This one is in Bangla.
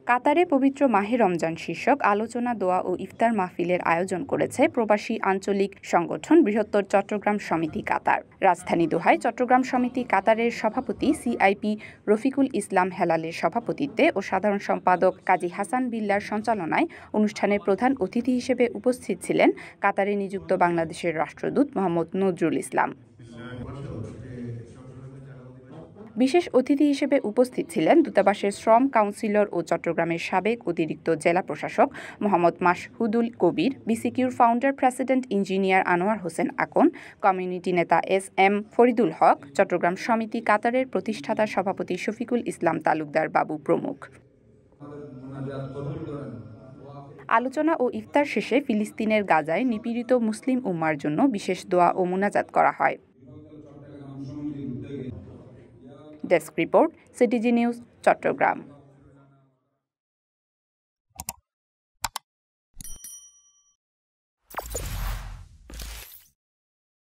কাতারে পবিত্র মাহে রমজান শীর্ষক আলোচনা, দোয়া ও ইফতার মাহফিলের আয়োজন করেছে প্রবাসী আঞ্চলিক সংগঠন বৃহত্তর চট্টগ্রাম সমিতি কাতার। রাজধানী দোহায় চট্টগ্রাম সমিতি কাতারের সভাপতি সিআইপি রফিকুল ইসলাম হেলালের সভাপতিত্বে ও সাধারণ সম্পাদক কাজী হাসান বিল্লার সঞ্চালনায় অনুষ্ঠানে প্রধান অতিথি হিসেবে উপস্থিত ছিলেন কাতারে নিযুক্ত বাংলাদেশের রাষ্ট্রদূত মোহাম্মদ নজরুল ইসলাম। বিশেষ অতিথি হিসেবে উপস্থিত ছিলেন দূতাবাসের শ্রম কাউন্সিলর ও চট্টগ্রামের সাবেক অতিরিক্ত জেলা প্রশাসক মোহাম্মদ মাশহুদুল কবির, বিসিকিউর founder president engineer Anwar Hossain Akon, community নেতা এস.এম. ফরিদুল হক, চট্টগ্রাম সমিতি কাতারের প্রতিষ্ঠাতা সভাপতি শফিকুল ইসলাম তালুকদার বাবু প্রমুখ। আলোচনা ও ইফতার শেষে ফিলিস্তিনের গাজায় নিপীড়িত মুসলিম উম্মার জন্য বিশেষ দোয়া ও মুনাজাত করা হয়। Desk report, CTG news, Chittagong.